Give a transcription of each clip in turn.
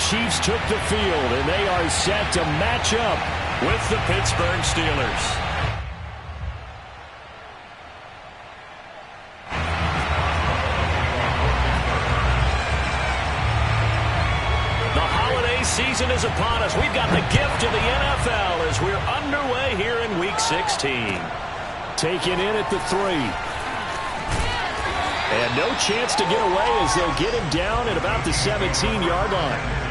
Chiefs took the field, and they are set to match up with the Pittsburgh Steelers. Season is upon us. We've got the gift of the NFL as we're underway here in Week 16. Taken in at the 3. And no chance to get away as they'll get him down at about the 17-yard line.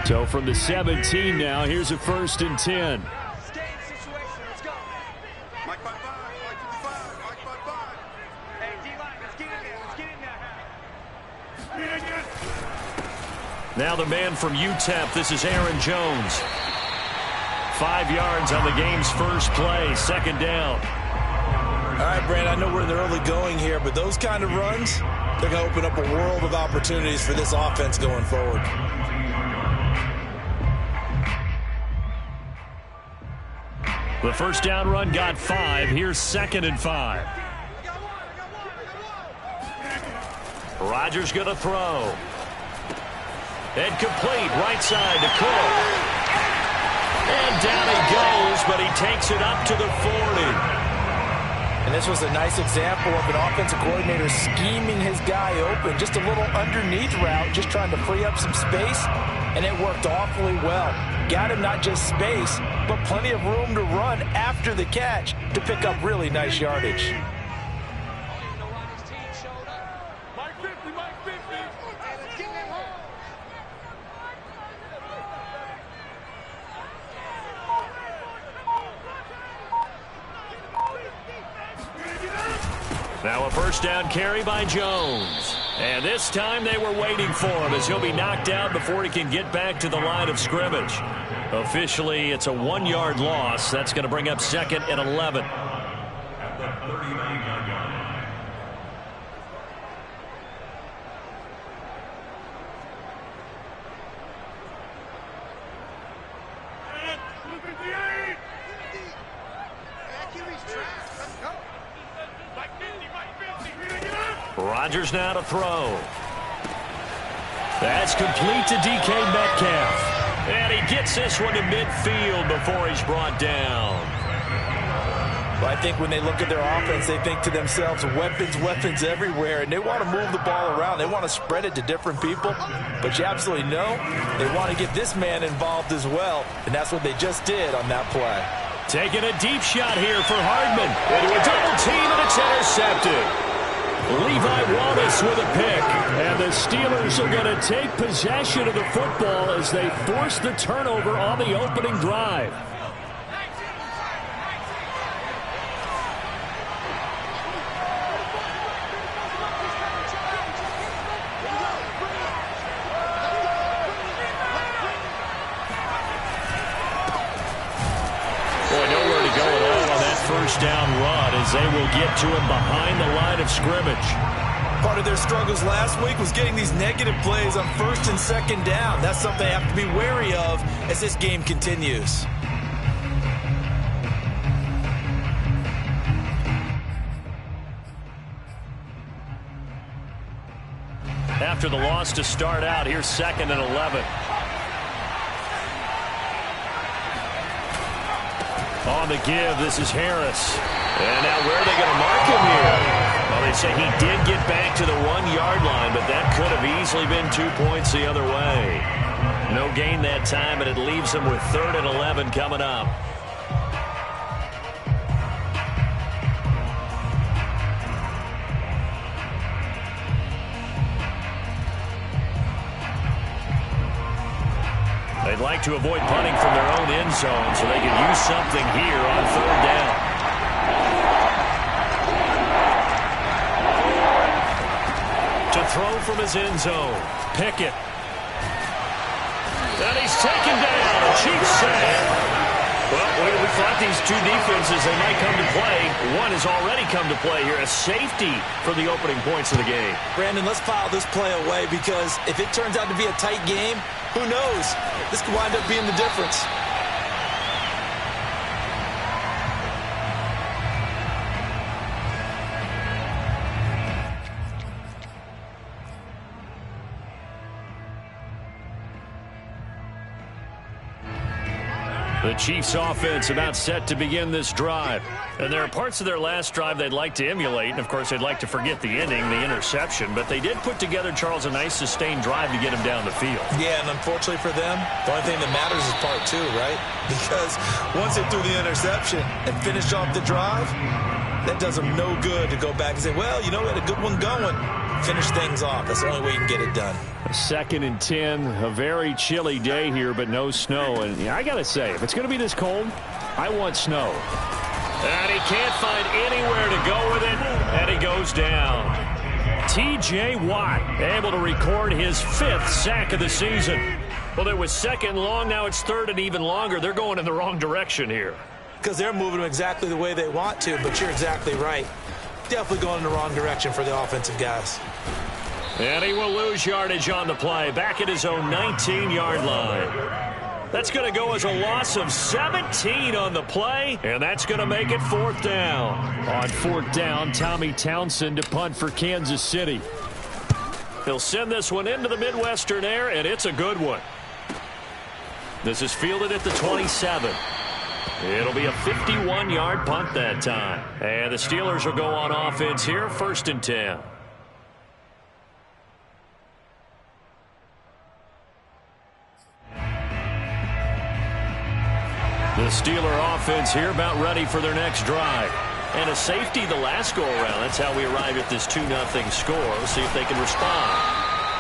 So from the 17 now, here's a 1st and 10. Now the man from UTEP, this is Aaron Jones. 5 yards on the game's first play, 2nd down. All right, Brand, I know we're in the early going here, but those kind of runs, they're going to open up a world of opportunities for this offense going forward. The first down run got 5. Here's 2nd and 5. Rodgers going to throw. And complete, right side to Cook. And down he goes, but he takes it up to the 40. And this was a nice example of an offensive coordinator scheming his guy open. Just a little underneath route, just trying to free up some space. And it worked awfully well. Got him not just space, but plenty of room to run after the catch to pick up really nice yardage. Now a first down carry by Jones. And this time they were waiting for him as he'll be knocked out before he can get back to the line of scrimmage. Officially, it's a 1-yard loss. That's going to bring up 2nd and 11. Rodgers now to throw. That's complete to DK Metcalf. And he gets this one to midfield before he's brought down. Well, I think when they look at their offense, they think to themselves, weapons, weapons everywhere, and they want to move the ball around. They want to spread it to different people. But you absolutely know they want to get this man involved as well, and that's what they just did on that play. Taking a deep shot here for Hardman. Into a double team, and it's intercepted. Levi Wallace with a pick. And the Steelers are going to take possession of the football as they force the turnover on the opening drive. First down run as they will get to him behind the line of scrimmage. Part of their struggles last week was getting these negative plays on 1st and 2nd down. That's something they have to be wary of as this game continues. After the loss to start out, here's 2nd and 11. On the give, this is Harris. And now where are they going to mark him here? Well, they say he did get back to the 1-yard line, but that could have easily been 2 points the other way. No gain that time, and it leaves them with 3rd and 11 coming up. They'd like to avoid punting from their own end zone so they can use something here on 3rd down. To throw from his end zone, Pickett. And he's taken down. A cheap sack. Well, we thought these two defenses, they might come to play. One has already come to play here, a safety for the opening points of the game. Brandon, let's file this play away because if it turns out to be a tight game, who knows? This could wind up being the difference. The Chiefs offense about set to begin this drive. And there are parts of their last drive they'd like to emulate. And, of course, they'd like to forget the ending, the interception. But they did put together, Charles, a nice sustained drive to get him down the field. Yeah, and unfortunately for them, the only thing that matters is part two, right? Because once they threw the interception and finished off the drive, that does them no good to go back and say, well, you know, we had a good one going. Finish things off. That's the only way you can get it done. 2nd and 10, a very chilly day here, but no snow. And I got to say, if it's going to be this cold, I want snow. And he can't find anywhere to go with it, and he goes down. T.J. Watt able to record his 5th sack of the season. Well, it was 2nd long, now it's 3rd and even longer. They're going in the wrong direction here. Because they're moving them exactly the way they want to, but you're exactly right. Definitely going in the wrong direction for the offensive guys. And he will lose yardage on the play, back at his own 19-yard line. That's going to go as a loss of 17 on the play, and that's going to make it 4th down. On 4th down, Tommy Townsend to punt for Kansas City. He'll send this one into the Midwestern air, and it's a good one. This is fielded at the 27. It'll be a 51-yard punt that time. And the Steelers will go on offense here, 1st and 10. The Steeler offense here about ready for their next drive. And a safety the last go-around. That's how we arrive at this 2-0 score. We'll see if they can respond.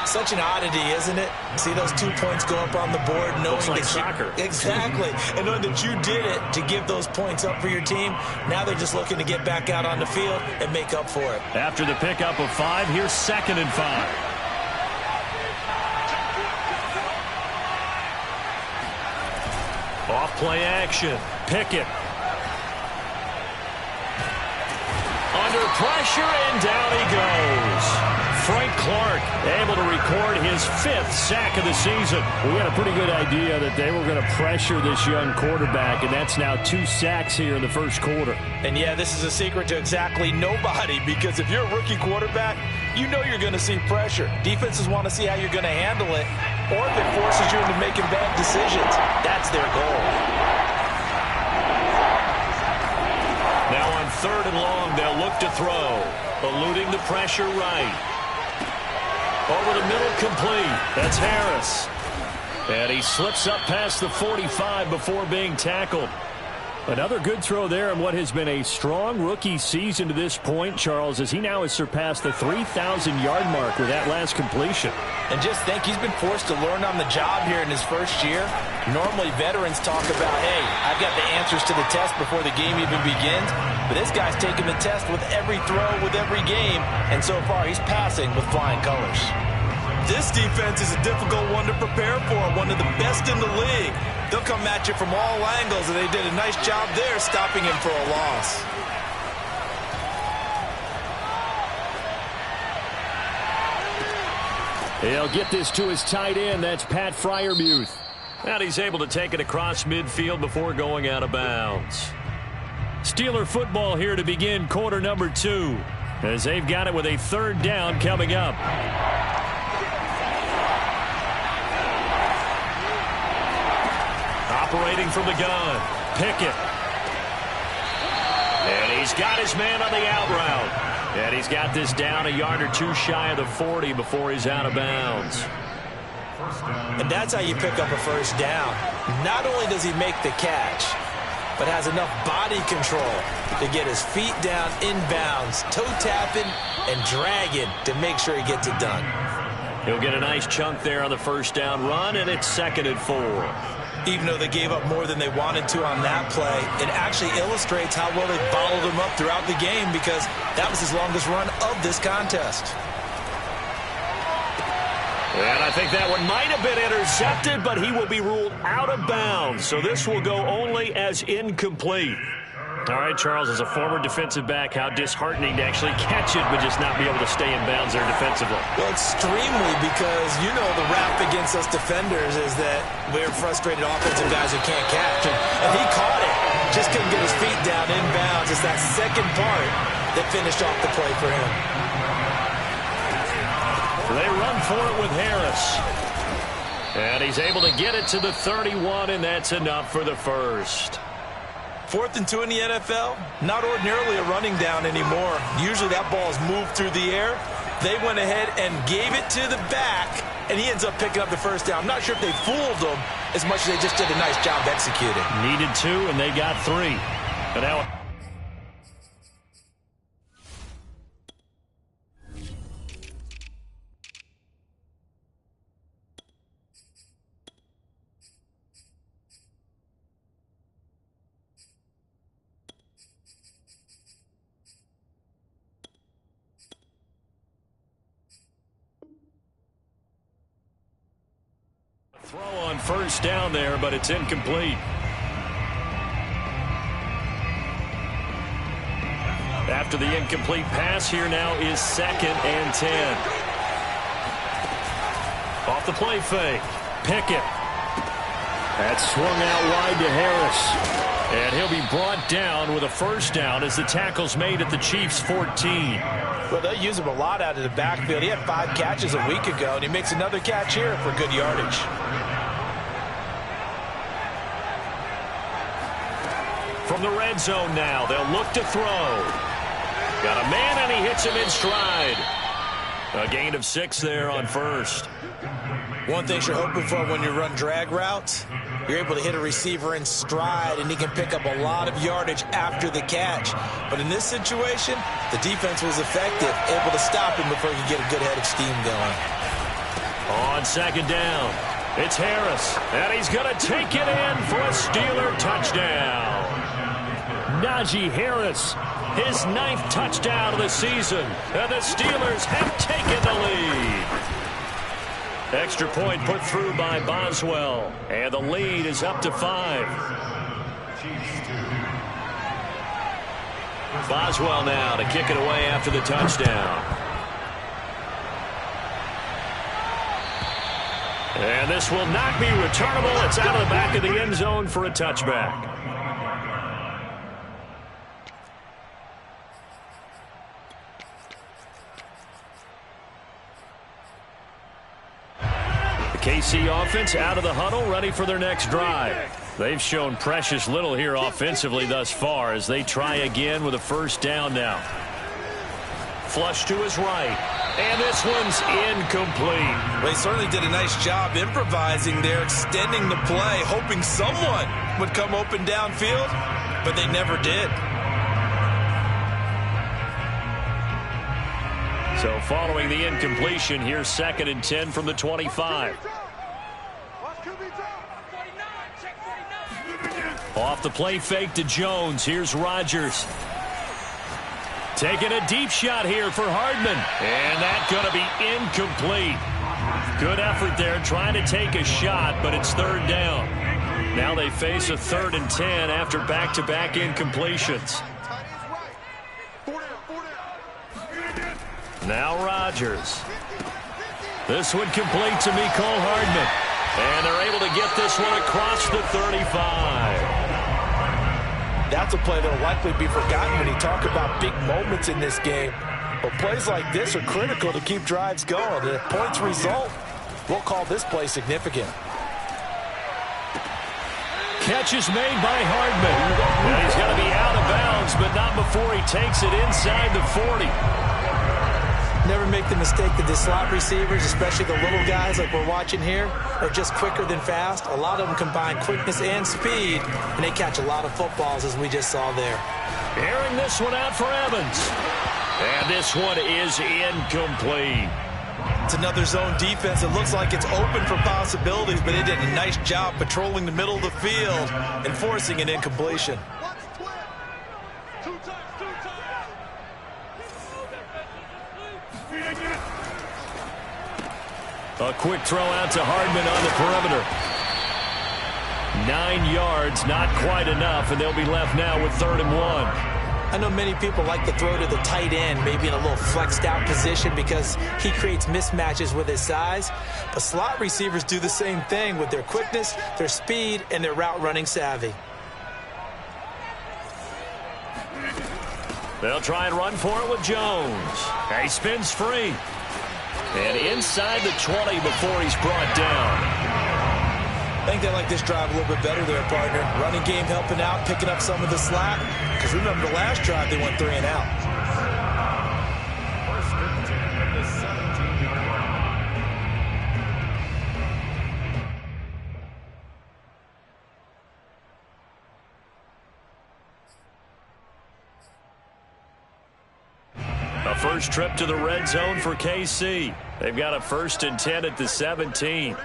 Such an oddity, isn't it? See those 2 points go up on the board, knowing Looks like that soccer. Exactly. And knowing that you did it to give those points up for your team. Now they're just looking to get back out on the field and make up for it. After the pickup of 5, here's 2nd and 5. Off play action. Pickett. Under pressure, and down he goes. Frank Clark able to record his 5th sack of the season. We had a pretty good idea that they were going to pressure this young quarterback, and that's now 2 sacks here in the first quarter. And, yeah, this is a secret to exactly nobody, because if you're a rookie quarterback, you know you're going to see pressure. Defenses want to see how you're going to handle it, or if it forces you into making bad decisions. That's their goal. Now on 3rd and long, they'll look to throw. Eluding the pressure right. Over the middle, complete. That's Harris. And he slips up past the 45 before being tackled. Another good throw there in what has been a strong rookie season to this point, Charles, as he now has surpassed the 3,000-yard mark with that last completion. And just think, he's been forced to learn on the job here in his first year. Normally, veterans talk about, hey, I've got the answers to the test before the game even begins. But this guy's taking the test with every throw, with every game. And so far, he's passing with flying colors. This defense is a difficult one to prepare for, one of the best in the league. They'll come at you from all angles, and they did a nice job there stopping him for a loss. He'll get this to his tight end. That's Pat Freiermuth. And he's able to take it across midfield before going out of bounds. Steeler football here to begin quarter number 2, as they've got it with a 3rd down coming up. Operating from the gun, Pickett. And he's got his man on the out route. And he's got this down a yard or 2 shy of the 40 before he's out of bounds. And that's how you pick up a 1st down. Not only does he make the catch, but has enough body control to get his feet down inbounds, toe tapping and dragging to make sure he gets it done. He'll get a nice chunk there on the 1st down run, and it's 2nd and 4. Even though they gave up more than they wanted to on that play, it actually illustrates how well they bottled him up throughout the game, because that was his longest run of this contest. And I think that one might have been intercepted, but he will be ruled out of bounds. So this will go only as incomplete. All right, Charles, as a former defensive back, how disheartening to actually catch it but just not be able to stay in bounds there defensively. Well, extremely, because you know the rap against us defenders is that we're frustrated offensive guys who can't catch. And he caught it, just couldn't get his feet down in bounds. It's that second part that finished off the play for him. They run for it with Harris. And he's able to get it to the 31, and that's enough for the first. 4th and 2 in the NFL, not ordinarily a running down anymore. Usually that ball is moved through the air. They went ahead and gave it to the back, and he ends up picking up the first down. I'm not sure if they fooled him as much as they just did a nice job executing. Needed 2, and they got 3. But now throw on first down there, but it's incomplete. After the incomplete pass, here now is 2nd and 10. Off the play fake. Pickett. That's swung out wide to Harris. And he'll be brought down with a first down as the tackle's made at the Chiefs' 14. Well, they use him a lot out of the backfield. He had 5 catches a week ago, and he makes another catch here for good yardage. From the red zone now, they'll look to throw. Got a man, and he hits him in stride. A gain of 6 there on first. One thing you're hoping for when you run drag routes, you're able to hit a receiver in stride, and he can pick up a lot of yardage after the catch. But in this situation, the defense was effective, able to stop him before he could get a good head of steam going. On 2nd down, it's Harris, and he's going to take it in for a Steeler touchdown. Najee Harris, his 9th touchdown of the season, and the Steelers have taken the lead. Extra point put through by Boswell, and the lead is up to 5. Boswell now to kick it away after the touchdown. And this will not be returnable. It's out of the back of the end zone for a touchback. KC offense out of the huddle, ready for their next drive. They've shown precious little here offensively thus far as they try again with a first down now. Flush to his right, and this one's incomplete. Well, he certainly did a nice job improvising there, extending the play, hoping someone would come open downfield, but they never did. So following the incompletion, here's 2nd and 10 from the 25. Off the play fake to Jones. Here's Rodgers. Taking a deep shot here for Hardman. And that's going to be incomplete. Good effort there trying to take a shot, but it's 3rd down. Now they face a 3rd and 10 after back-to-back incompletions. Now Rodgers. This one complete to Mecole Hardman. And they're able to get this one across the 35. That's a play that will likely be forgotten when you talk about big moments in this game. But plays like this are critical to keep drives going. The points result, we'll call this play significant. Catch is made by Hardman. And he's going to be out of bounds, but not before he takes it inside the 40. Never make the mistake that the slot receivers, especially the little guys like we're watching here, are just quicker than fast. A lot of them combine quickness and speed, and they catch a lot of footballs, as we just saw there. Airing this one out for Evans. And this one is incomplete. It's another zone defense. It looks like it's open for possibilities, but they did a nice job patrolling the middle of the field and forcing an incompletion. A quick throw out to Hardman on the perimeter. 9 yards, not quite enough, and they'll be left now with 3rd and 1. I know many people like to throw to the tight end, maybe in a little flexed out position because he creates mismatches with his size. But slot receivers do the same thing with their quickness, their speed, and their route running savvy. They'll try and run for it with Jones. He spins free. And inside the 20 before he's brought down. I think they like this drive a little bit better there, partner. Running game helping out, picking up some of the slack. Because remember the last drive, they went 3 and out. A first trip to the red zone for KC. They've got a 1st and 10 at the 17.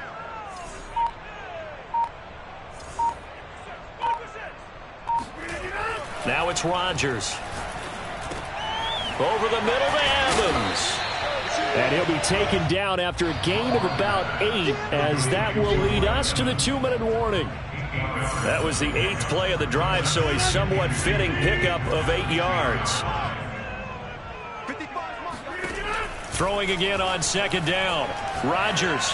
Now it's Rodgers. Over the middle to Evans. And he'll be taken down after a gain of about 8, as that will lead us to the 2-minute warning. That was the 8th play of the drive, so a somewhat fitting pickup of 8 yards. Throwing again on 2nd down. Rodgers.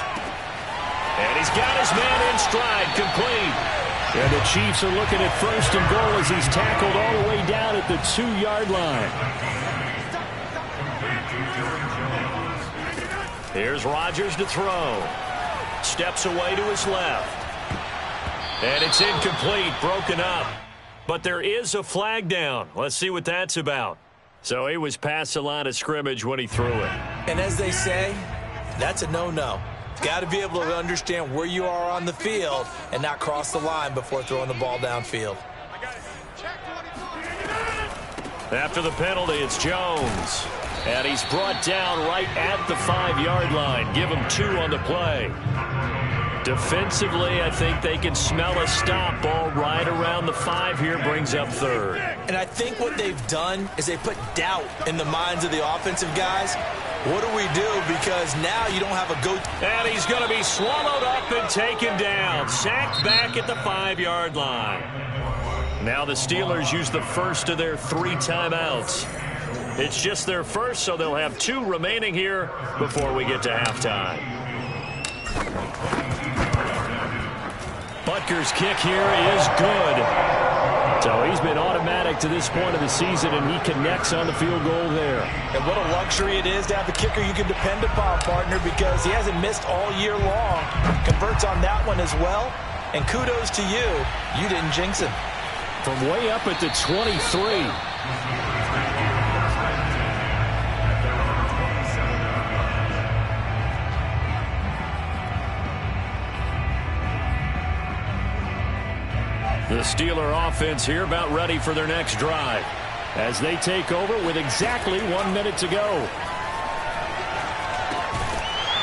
And he's got his man in stride, complete. And the Chiefs are looking at 1st and goal as he's tackled all the way down at the 2-yard line. Here's Rodgers to throw. Steps away to his left. And it's incomplete, broken up. But there is a flag down. Let's see what that's about. So he was past the line of scrimmage when he threw it. And as they say, that's a no-no. Got to be able to understand where you are on the field and not cross the line before throwing the ball downfield. After the penalty, it's Jones. And he's brought down right at the 5-yard line. Give him 2 on the play. Defensively, I think they can smell a stop. Ball right around the 5 here, brings up 3rd. And I think what they've done is they put doubt in the minds of the offensive guys. What do we do? Because now you don't have a go. And he's going to be swallowed up and taken down. Sacked back at the 5-yard line. Now the Steelers use the first of their 3 timeouts. It's just their first, so they'll have 2 remaining here before we get to halftime. Butker's kick here is good. So he's been automatic to this point of the season, and he connects on the field goal there. And what a luxury it is to have a kicker you can depend upon, partner, because he hasn't missed all year long. Converts on that one as well. And kudos to you. You didn't jinx him. From way up at the 23. The Steeler offense here about ready for their next drive as they take over with exactly 1 minute to go.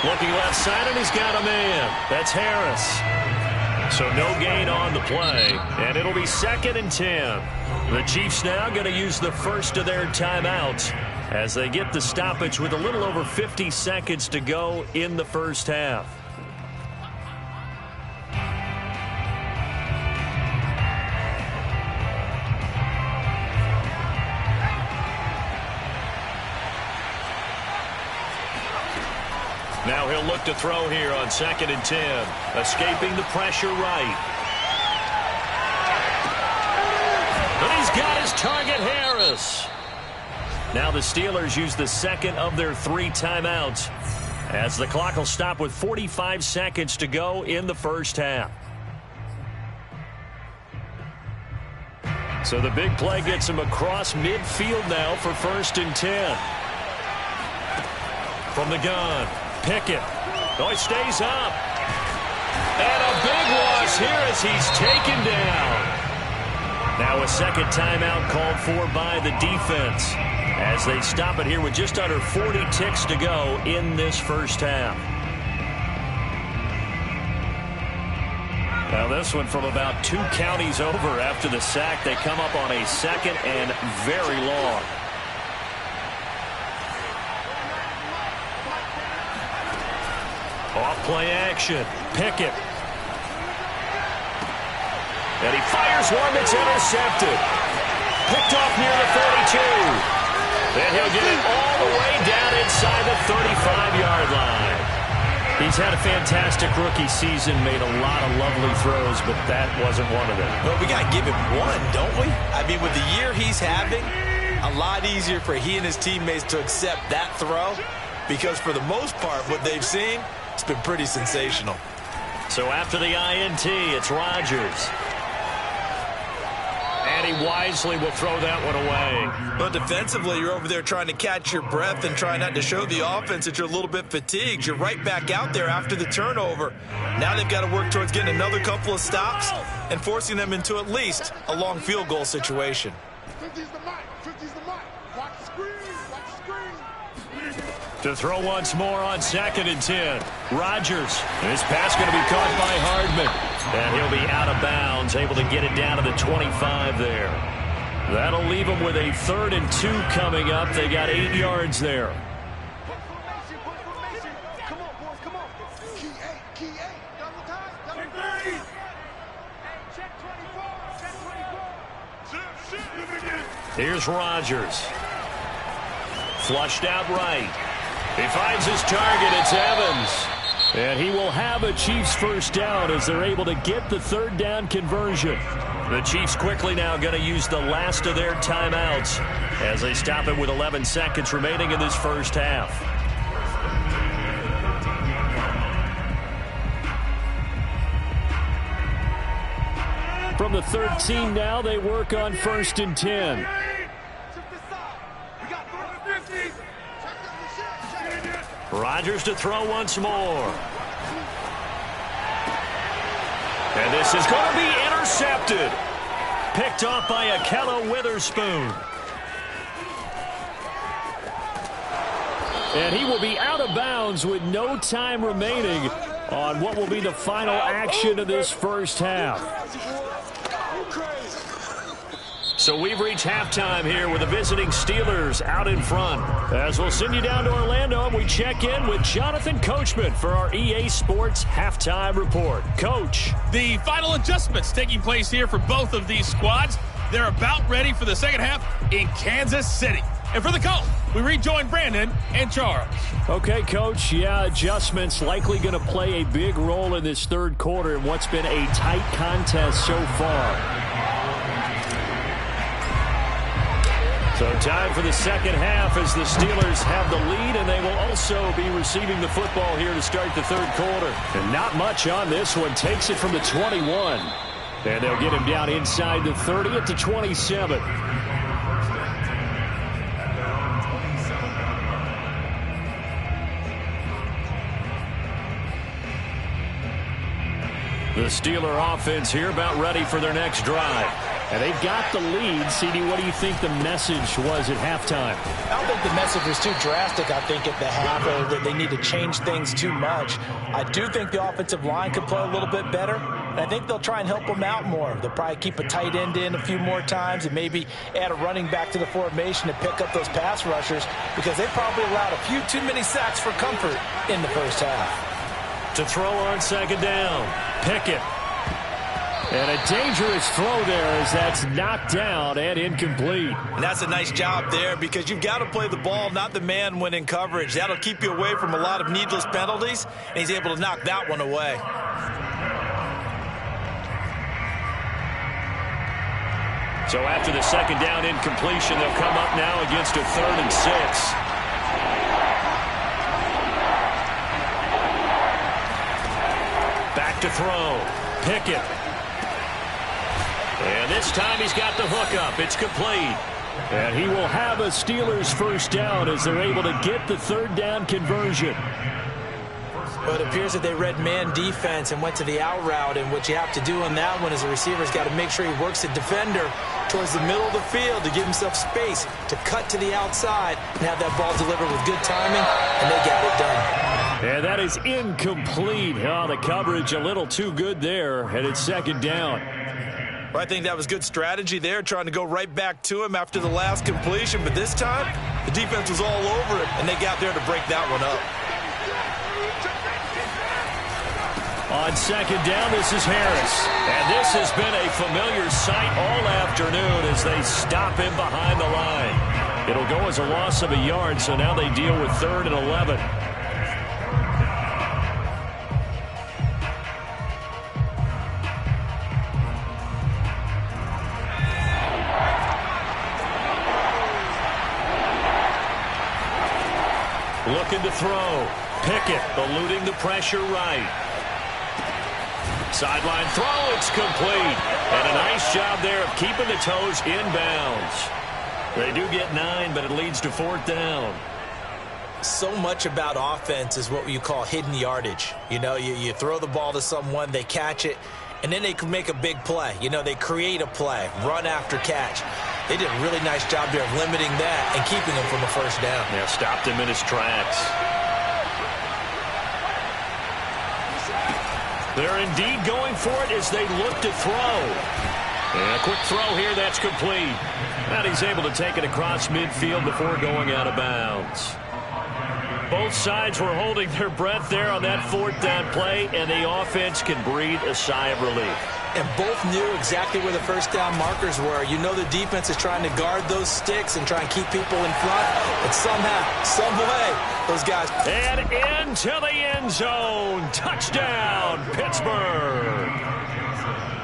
Looking left side, and he's got a man. That's Harris. So no gain on the play, and it'll be 2nd and 10. The Chiefs now going to use the first of their timeouts as they get the stoppage with a little over 50 seconds to go in the first half. Now he'll look to throw here on 2nd and 10. Escaping the pressure right. And he's got his target, Harris. Now the Steelers use the 2nd of their 3 timeouts as the clock will stop with 45 seconds to go in the first half. So the big play gets him across midfield now for 1st and 10. From the gun. Pickett. Oh, he stays up. And a big loss here as he's taken down. Now a 2nd timeout called for by the defense as they stop it here with just under 40 ticks to go in this first half. Now this one from about 2 counties over after the sack. They come up on a 2nd and very long. Off play action. Pickett. And he fires one that's intercepted. Picked off near the 42. And he'll get it all the way down inside the 35-yard line. He's had a fantastic rookie season, made a lot of lovely throws, but that wasn't one of them. Well, we got to give him one, don't we? I mean, with the year he's having, a lot easier for he and his teammates to accept that throw because for the most part, what they've seen, it's been pretty sensational. So after the INT, it's Rodgers. And he wisely will throw that one away. But defensively, you're over there trying to catch your breath and try not to show the offense that you're a little bit fatigued. You're right back out there after the turnover. Now they've got to work towards getting another couple of stops and forcing them into at least a long field goal situation. 50's the mic. 50's the mic. Watch the screen. Watch the screen. To throw once more on 2nd and 10. Rodgers. This pass going to be caught by Hardman. And he'll be out of bounds, able to get it down to the 25 there. That'll leave them with a 3rd and 2 coming up. They got 8 yards there. Come on, boys, come on. Key 8, key 8. Double time, double 30. Hey, check 24, check 24. Here's Rodgers. Flushed out right. He finds his target. It's Evans. And he will have a Chiefs first down as they're able to get the 3rd down conversion. The Chiefs quickly now going to use the last of their timeouts as they stop it with 11 seconds remaining in this first half. From the 13 now, they work on 1st and 10. Rodgers to throw once more. And this is going to be intercepted. Picked off by Ahkello Witherspoon. And he will be out of bounds with no time remaining on what will be the final action of this first half. So we've reached halftime here with the visiting Steelers out in front. As we'll send you down to Orlando and we check in with Jonathan Coachman for our EA Sports Halftime Report. Coach. The final adjustments taking place here for both of these squads. They're about ready for the second half in Kansas City. And for the call, we rejoin Brandon and Charles. Okay, Coach. Yeah, adjustments likely going to play a big role in this third quarter in what's been a tight contest so far. So time for the second half as the Steelers have the lead, and they will also be receiving the football here to start the third quarter. And not much on this one. Takes it from the 21. And they'll get him down inside the 30 at the 27. The Steeler offense here about ready for their next drive. And they've got the lead. CD, what do you think the message was at halftime? I don't think the message was too drastic, I think, at the half, or that they need to change things too much. I do think the offensive line could play a little bit better, and I think they'll try and help them out more. They'll probably keep a tight end in a few more times and maybe add a running back to the formation to pick up those pass rushers because they probably allowed a few too many sacks for comfort in the first half. To throw on second down, Pickett. And a dangerous throw there as that's knocked down and incomplete. And that's a nice job there because you've got to play the ball, not the man when in coverage. That'll keep you away from a lot of needless penalties, and he's able to knock that one away. So after the second down incompletion, they'll come up now against a 3rd and 6. Back to throw. Pickett. And this time he's got the hook up. It's complete. And he will have a Steelers first down as they're able to get the 3rd down conversion. But it appears that they read man defense and went to the out route. And what you have to do on that one is the receiver's got to make sure he works the defender towards the middle of the field to give himself space to cut to the outside and have that ball delivered with good timing, and they got it done. And that is incomplete. Oh, the coverage a little too good there, and it's second down. Well, I think that was good strategy there, trying to go right back to him after the last completion. But this time, the defense was all over it, and they got there to break that one up. On second down, this is Harris. And this has been a familiar sight all afternoon as they stop him behind the line. It'll go as a loss of a yard, so now they deal with 3rd and 11. Looking to throw. Pickett eluding the pressure right. Sideline throw, it's complete. And a nice job there of keeping the toes inbounds. They do get 9, but it leads to 4th down. So much about offense is what you call hidden yardage. You know, you throw the ball to someone, they catch it, and then they can make a big play. You know, they create a play, run after catch. They did a really nice job there of limiting that and keeping him from a first down. Yeah, stopped him in his tracks. They're indeed going for it as they look to throw. And a quick throw here, that's complete. And he's able to take it across midfield before going out of bounds. Both sides were holding their breath there on that 4th down play, and the offense can breathe a sigh of relief. And both knew exactly where the first down markers were. You know the defense is trying to guard those sticks and try and keep people in front. But somehow, some way, those guys. And into the end zone. Touchdown, Pittsburgh.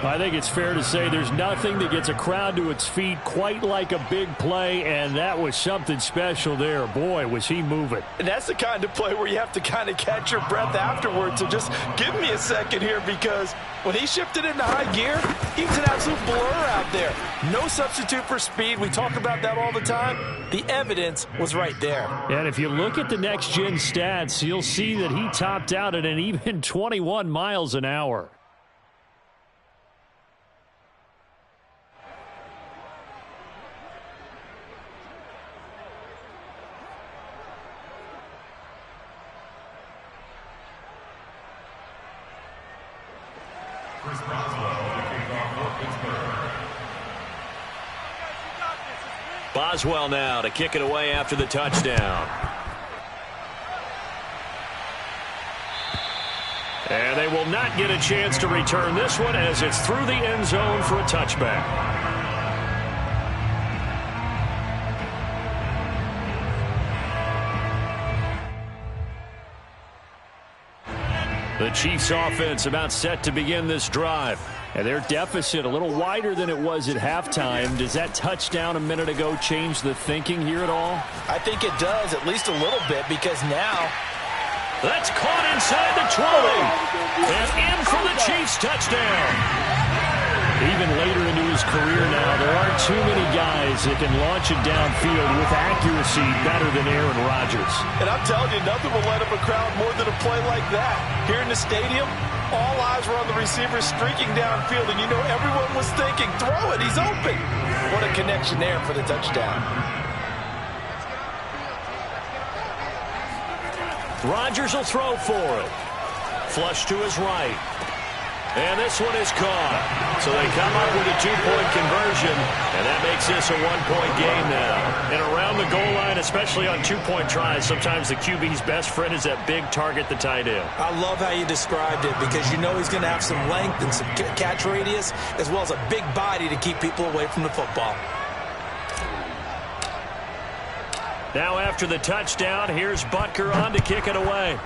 I think it's fair to say there's nothing that gets a crowd to its feet quite like a big play, and that was something special there. Boy, was he moving. And that's the kind of play where you have to kind of catch your breath afterwards. So just give me a second here, because when he shifted into high gear, he was an absolute blur out there. No substitute for speed. We talk about that all the time. The evidence was right there. And if you look at the next-gen stats, you'll see that he topped out at an even 21 miles an hour. Boswell now to kick it away after the touchdown. And they will not get a chance to return this one as it's through the end zone for a touchback. The Chiefs offense about set to begin this drive. And their deficit a little wider than it was at halftime. Does that touchdown a minute ago change the thinking here at all? I think it does, at least a little bit, because now that's caught inside the 20. And in for the Chiefs touchdown. Even later into his career now, there aren't too many guys that can launch it downfield with accuracy better than Aaron Rodgers. And I'm telling you, nothing will light up a crowd more than a play like that. Here in the stadium, all eyes were on the receiver streaking downfield, and you know everyone was thinking, throw it, he's open. What a connection there for the touchdown. Rodgers will throw for it. Flush to his right. And this one is caught. So they come up with a 2-point conversion, and that makes this a 1-point game now. And around the goal line, especially on 2-point tries, sometimes the QB's best friend is that big target, the tight end. I love how you described it, because you know he's going to have some length and some catch radius, as well as a big body to keep people away from the football. Now after the touchdown, here's Butker on to kick it away.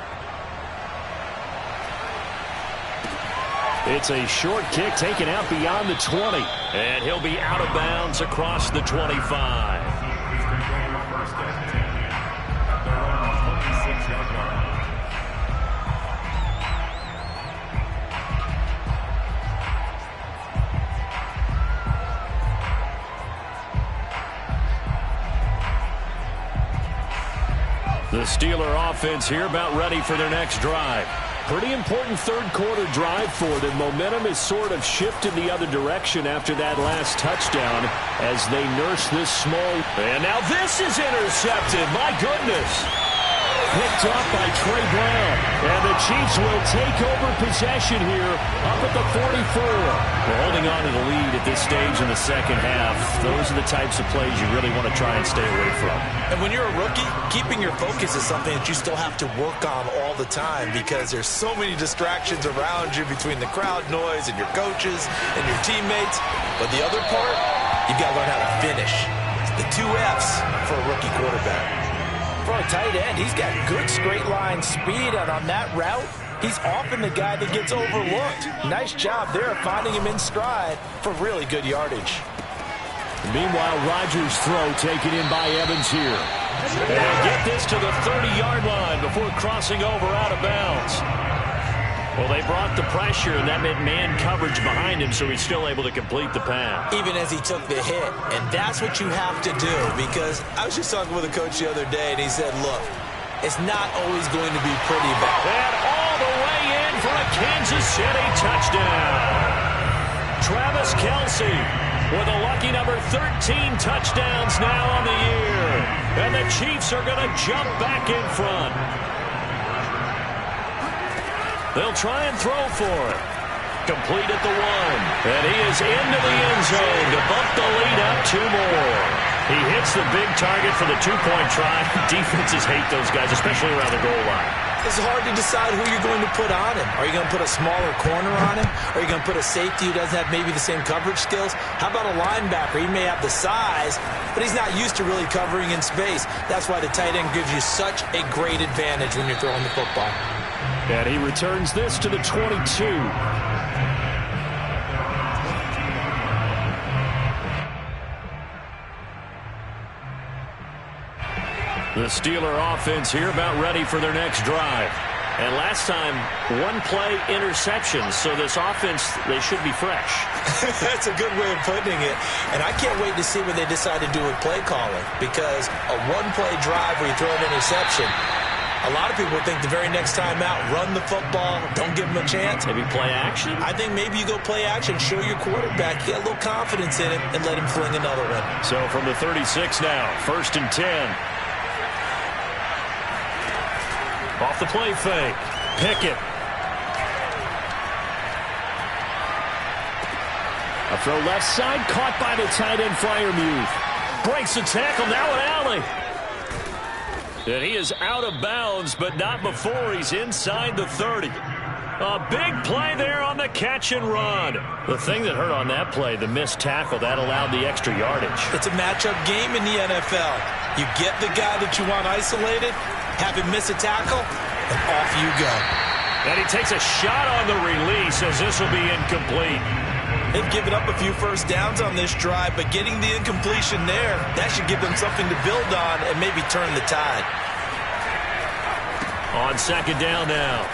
It's a short kick taken out beyond the 20. And he'll be out of bounds across the 25. The Steeler offense here about ready for their next drive. Pretty important third-quarter drive for them. Momentum has sort of shifted the other direction after that last touchdown as they nurse this small. And now this is intercepted. My goodness. Picked up by Trey Brown. And the Chiefs will take over possession here up at the 44. We're holding on to the lead at this stage in the second half. Those are the types of plays you really want to try and stay away from. And when you're a rookie, keeping your focus is something that you still have to work on all the time because there's so many distractions around you between the crowd noise and your coaches and your teammates. But the other part, you've got to learn how to finish. The 2 F's for a rookie quarterback. For a tight end, he's got good straight line speed, and on that route, he's often the guy that gets overlooked. Nice job there finding him in stride for really good yardage. Meanwhile, Rodgers' throw taken in by Evans here. And get this to the 30-yard line before crossing over out of bounds. Well, they brought the pressure, and that meant man coverage behind him, so he's still able to complete the pass. Even as he took the hit, and that's what you have to do, because I was just talking with a coach the other day, and he said, look, it's not always going to be pretty bad. And all the way in for a Kansas City touchdown. Travis Kelce with a lucky number 13 touchdowns now on the year. And the Chiefs are going to jump back in front. They'll try and throw for it. Complete at the 1. And he is into the end zone to bump the lead up 2 more. He hits the big target for the 2-point try. Defenses hate those guys, especially around the goal line. It's hard to decide who you're going to put on him. Are you going to put a smaller corner on him? Are you going to put a safety who doesn't have maybe the same coverage skills? How about a linebacker? He may have the size, but he's not used to really covering in space. That's why the tight end gives you such a great advantage when you're throwing the football. And he returns this to the 22. The Steeler offense here about ready for their next drive. And last time, 1-play interception. So this offense, they should be fresh. That's a good way of putting it. And I can't wait to see what they decide to do with play calling. Because a 1-play drive where you throw an interception, a lot of people think the very next time out, run the football, don't give them a chance. Maybe play action? I think maybe you go play action, show your quarterback, get a little confidence in it, and let him fling another one. So from the 36 now, 1st and 10. Off the play fake. Pickett. A throw left side, caught by the tight end Freiermuth. Breaks the tackle, now an alley. And he is out of bounds, but not before he's inside the 30. A big play there on the catch and run. The thing that hurt on that play, the missed tackle, that allowed the extra yardage. It's a matchup game in the NFL. You get the guy that you want isolated, have him miss a tackle, and off you go. And he takes a shot on the release as this will be incomplete. They've given up a few first downs on this drive, but getting the incompletion there, that should give them something to build on and maybe turn the tide. On 2nd down now,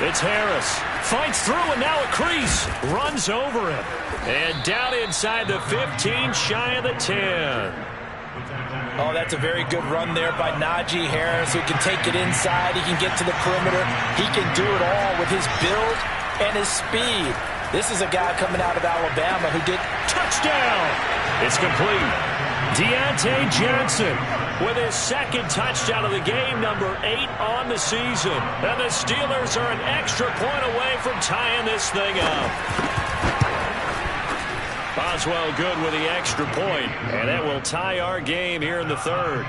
it's Harris. Fights through and now a crease. Runs over him. And down inside the 15, shy of the 10. Oh, that's a very good run there by Najee Harris, who can take it inside. He can get to the perimeter. He can do it all with his build and his speed. This is a guy coming out of Alabama who did touchdown. It's complete. Deontay Johnson with his 2nd touchdown of the game, number 8 on the season. And the Steelers are an extra point away from tying this thing up. Boswell good with the extra point, and that will tie our game here in the 3rd.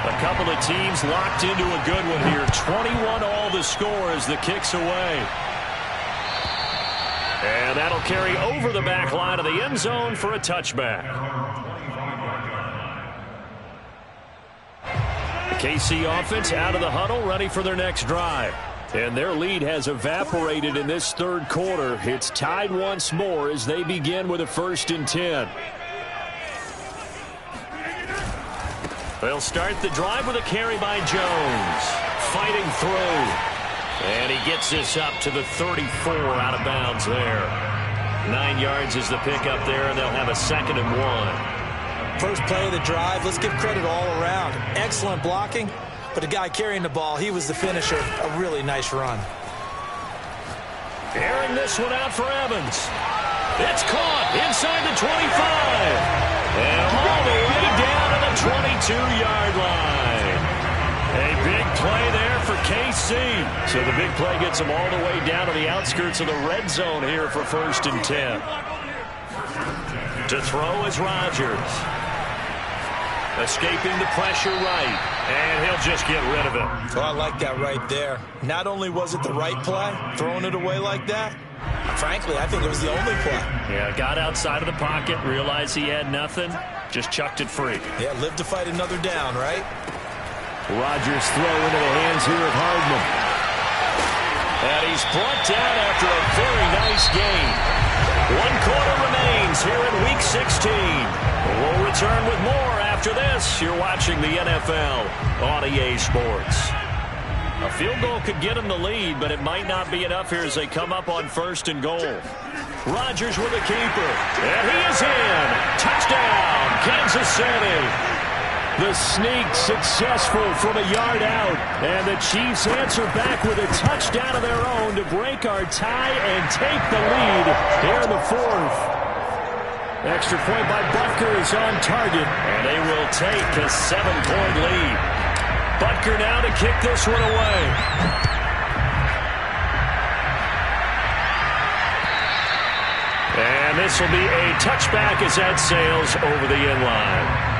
A couple of teams locked into a good one here. 21 all the score as the kick's away. And that'll carry over the back line of the end zone for a touchback. The KC offense out of the huddle, ready for their next drive. And their lead has evaporated in this 3rd quarter. It's tied once more as they begin with a 1st and 10. They'll start the drive with a carry by Jones. Fighting through. And he gets this up to the 34 out of bounds there. 9 yards is the pickup there, and they'll have a 2nd and 1. First play of the drive, let's give credit all around. Excellent blocking, but the guy carrying the ball, he was the finisher. A really nice run. Airing this one out for Evans. It's caught inside the 25. And all the way 22-yard line. A big play there for KC. So the big play gets them all the way down to the outskirts of the red zone here for 1st and 10. To throw is Rodgers. Escaping the pressure right. And he'll just get rid of it. Well, I like that right there. Not only was it the right play, throwing it away like that, frankly, I think it was the only play. Yeah, got outside of the pocket, realized he had nothing, just chucked it free. Yeah, live to fight another down, right? Rodgers throw into the hands here of Hardman. And he's brought down after a very nice game. 1 quarter remains here in Week 16. We'll return with more after this. You're watching the NFL on EA Sports. A field goal could get him the lead, but it might not be enough here as they come up on 1st and goal. Rodgers with a keeper. And he is in. Touchdown, Kansas City. The sneak successful from a yard out. And the Chiefs answer back with a touchdown of their own to break our tie and take the lead here in the 4th. Extra point by Butker is on target. And they will take a 7-point lead. Butker now to kick this one away. And this will be a touchback as that sails over the end line.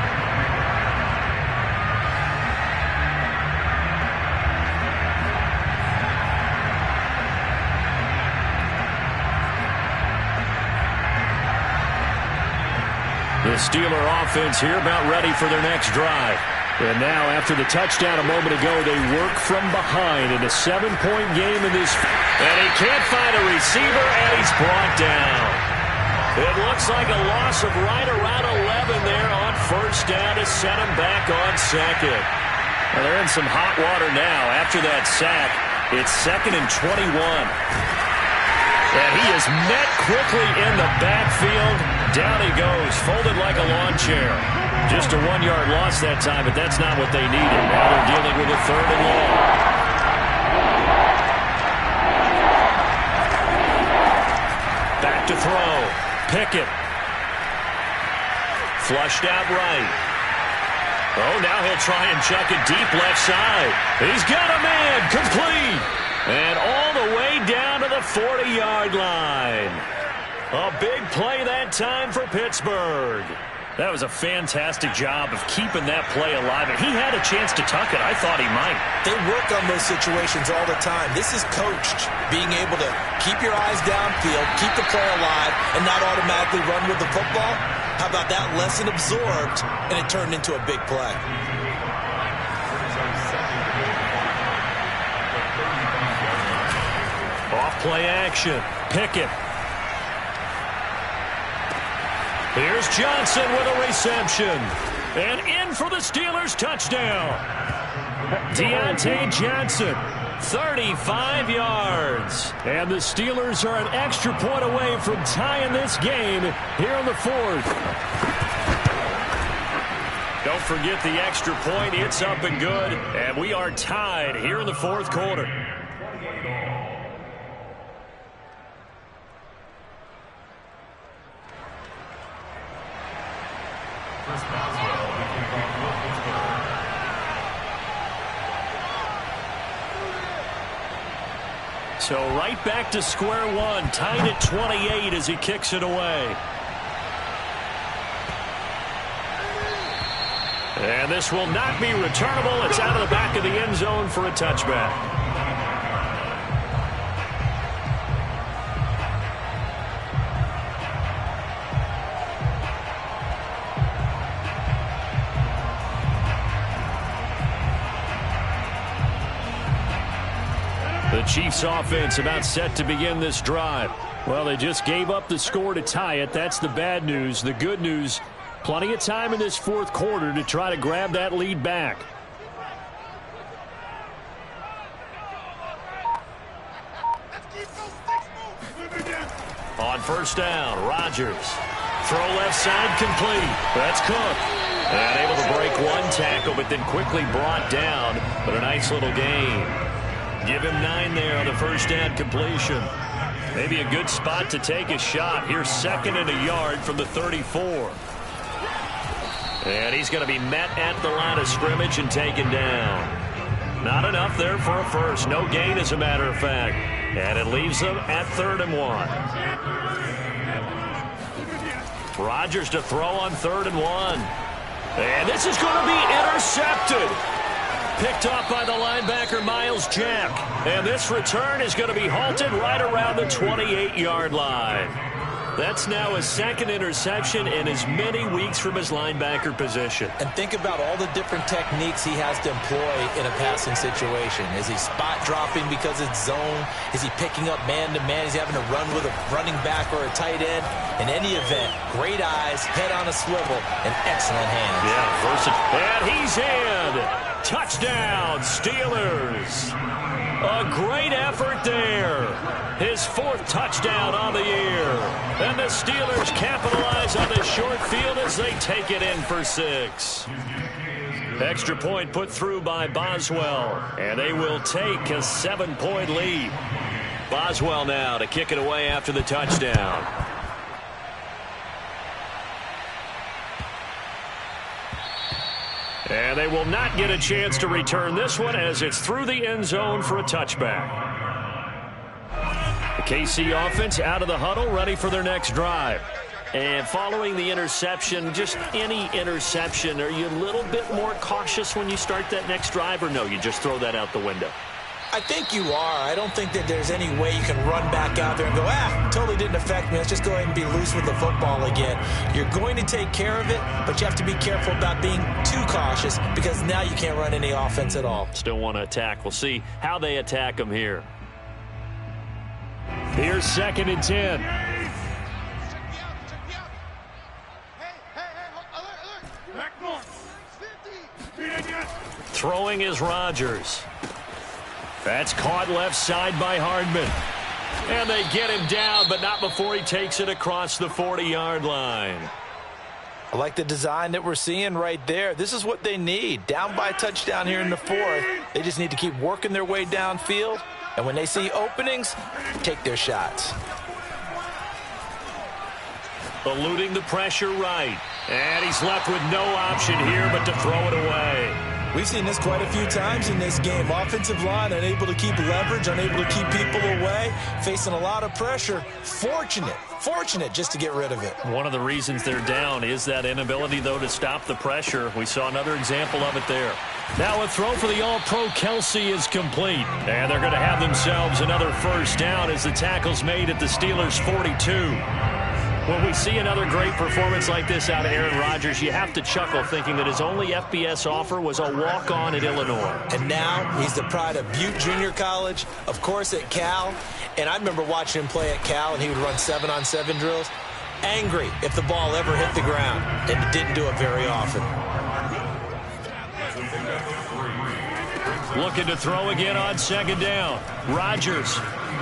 The Steeler offense here about ready for their next drive. And now after the touchdown a moment ago, they work from behind in a 7-point game in this. And he can't find a receiver, and he's brought down. It looks like a loss of right around 11 there on 1st down to set him back on 2nd. Well, they're in some hot water now after that sack. It's 2nd and 21. And he is met quickly in the backfield. Down he goes, folded like a lawn chair. Just a 1-yard loss that time, but that's not what they needed. Now they're dealing with a 3rd and long. Back to throw. Pickett. Flushed out right. Oh, now he'll try and chuck it deep left side. He's got a man. Complete. And all the way down to the 40-yard line. A big play that time for Pittsburgh. That was a fantastic job of keeping that play alive. And he had a chance to tuck it. I thought he might. They work on those situations all the time. This is coached, being able to keep your eyes downfield, keep the play alive, and not automatically run with the football. How about that lesson absorbed, and it turned into a big play. Off-play action. Pickett. Here's Johnson with a reception. And in for the Steelers touchdown. Deontay Johnson, 35 yards. And the Steelers are an extra point away from tying this game here in the 4th. Don't forget the extra point. It's up and good. And we are tied here in the 4th quarter. So right back to square one, tied at 28 as he kicks it away. And this will not be returnable. It's out of the back of the end zone for a touchback. The Chiefs offense about set to begin this drive. Well, they just gave up the score to tie it. That's the bad news. The good news, plenty of time in this 4th quarter to try to grab that lead back. On 1st down, Rodgers. Throw left side complete. That's Cook. And able to break one tackle, but then quickly brought down. But a nice little gain. Give him 9 there on the 1st down completion. Maybe a good spot to take a shot. Here's 2nd and a yard from the 34. And he's going to be met at the line of scrimmage and taken down. Not enough there for a first. No gain, as a matter of fact. And it leaves them at 3rd and 1. Rodgers to throw on 3rd and 1. And this is going to be intercepted. Picked off by the linebacker, Myles Jack. And this return is going to be halted right around the 28-yard line. That's now his 2nd interception in as many weeks from his linebacker position. And think about all the different techniques he has to employ in a passing situation. Is he spot dropping because it's zone? Is he picking up man-to-man? Is he having to run with a running back or a tight end? In any event, great eyes, head on a swivel, and excellent hands. Yeah, versatile. And he's in. Touchdown, Steelers. A great effort there. His 4th touchdown on the year. And the Steelers capitalize on the short field as they take it in for 6. Extra point put through by Boswell. And they will take a 7-point lead. Boswell now to kick it away after the touchdown. And they will not get a chance to return this one as it's through the end zone for a touchback. The KC offense out of the huddle, ready for their next drive. And following the interception, just any interception, are you a little bit more cautious when you start that next drive, or no, you just throw that out the window? I think you are. I don't think that there's any way you can run back out there and go, totally didn't affect me. Let's just go ahead and be loose with the football again. You're going to take care of it, but you have to be careful about being too cautious because now you can't run any offense at all. Still want to attack. We'll see how they attack them here. Here's 2nd and 10. Throwing is Rodgers. That's caught left side by Hardman. And they get him down, but not before he takes it across the 40-yard line. I like the design that we're seeing right there. This is what they need. Down by a touchdown here in the 4th. They just need to keep working their way downfield. And when they see openings, take their shots. Eluding the pressure right. And he's left with no option here but to throw it away. We've seen this quite a few times in this game. Offensive line unable to keep leverage, unable to keep people away, facing a lot of pressure. Fortunate just to get rid of it. One of the reasons they're down is that inability, though, to stop the pressure. We saw another example of it there. Now a throw for the All-Pro Kelsey is complete. And they're going to have themselves another first down as the tackle's made at the Steelers' 42. When we see another great performance like this out of Aaron Rodgers, you have to chuckle thinking that his only FBS offer was a walk-on at Illinois. And now he's the pride of Butte Junior College, of course at Cal. And I remember watching him play at Cal, and he would run 7-on-7 drills. Angry if the ball ever hit the ground, and he didn't do it very often. Looking to throw again on 2nd down. Rodgers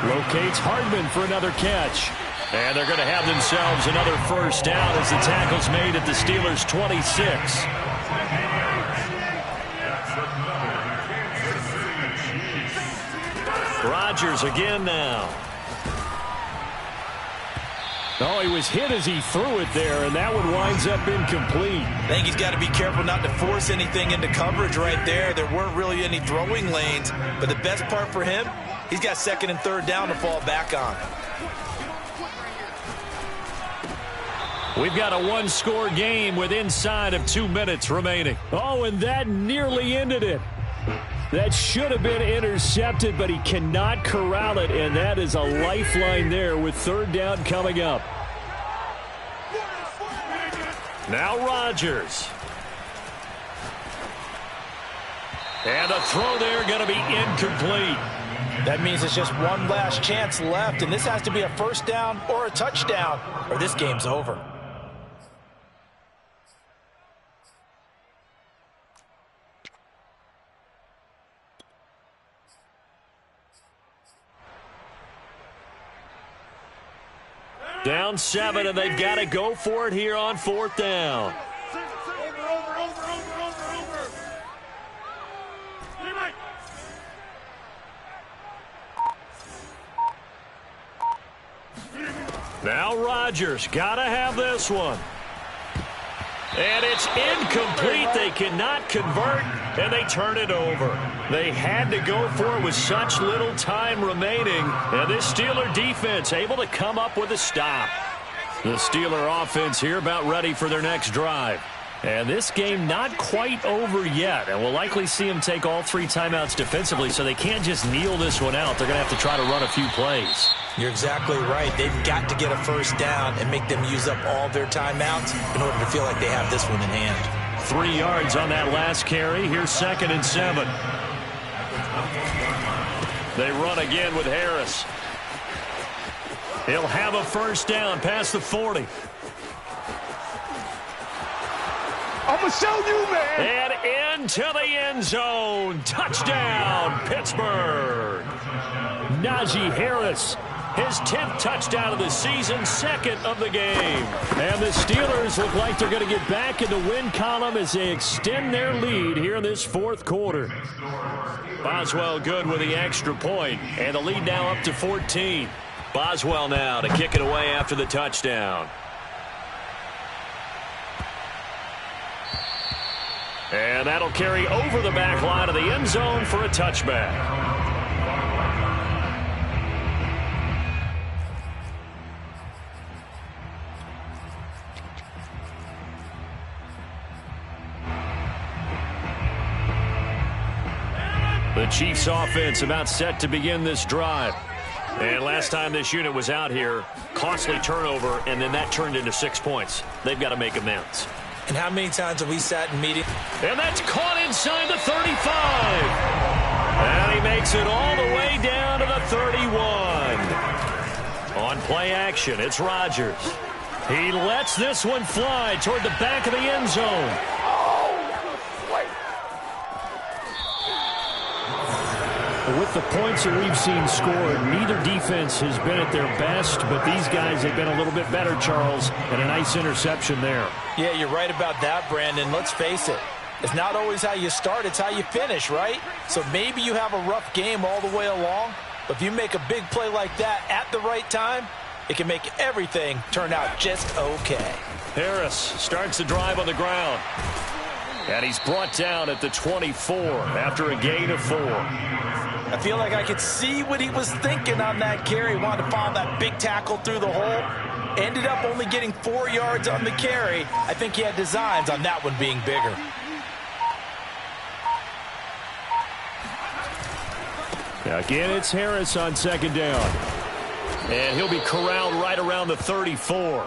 locates Hardman for another catch. And they're going to have themselves another first down as the tackle's made at the Steelers' 26. Rodgers again now. Oh, he was hit as he threw it there, and that one winds up incomplete. I think he's got to be careful not to force anything into coverage right there. There weren't really any throwing lanes, but the best part for him, he's got 2nd and 3rd down to fall back on. We've got a one-score game with inside of 2 minutes remaining. Oh, and that nearly ended it. That should have been intercepted, but he cannot corral it, and that is a lifeline there with 3rd down coming up. Now Rodgers. And the throw there going to be incomplete. That means it's just one last chance left, and this has to be a first down or a touchdown, or this game's over. Down 7, and they've got to go for it here on 4th down. Now Rodgers, got to have this one. And it's incomplete. They cannot convert, and they turn it over. They had to go for it with such little time remaining. And this Steeler defense able to come up with a stop. The Steeler offense here about ready for their next drive. And this game not quite over yet. And we'll likely see them take all 3 timeouts defensively, so they can't just kneel this one out. They're going to have to try to run a few plays. You're exactly right. They've got to get a first down and make them use up all their timeouts in order to feel like they have this one in hand. 3 yards on that last carry. Here's 2nd and 7. They run again with Harris. He'll have a first down past the 40. I'm going to show you, man. And into the end zone. Touchdown, Pittsburgh. Najee Harris, his 10th touchdown of the season, 2nd of the game. And the Steelers look like they're going to get back in the win column as they extend their lead here in this 4th quarter. Boswell good with the extra point, and the lead now up to 14. Boswell now to kick it away after the touchdown. And that'll carry over the back line of the end zone for a touchback. The Chiefs offense about set to begin this drive. And last time this unit was out here, costly turnover, and then that turned into 6 points. They've got to make amends. And how many times have we sat in meetings? And that's caught inside the 35. And he makes it all the way down to the 31. On play action, it's Rodgers. He lets this one fly toward the back of the end zone. With the points that we've seen scored, neither defense has been at their best, but these guys have been a little bit better, Charles, and a nice interception there. Yeah, you're right about that, Brandon. Let's face it. It's not always how you start, it's how you finish, right? So maybe you have a rough game all the way along, but if you make a big play like that at the right time, it can make everything turn out just okay. Harris starts the drive on the ground. And he's brought down at the 24 after a gain of 4. I feel like I could see what he was thinking on that carry. Wanted to follow that big tackle through the hole. Ended up only getting 4 yards on the carry. I think he had designs on that one being bigger. Again, it's Harris on 2nd down. And he'll be corralled right around the 34.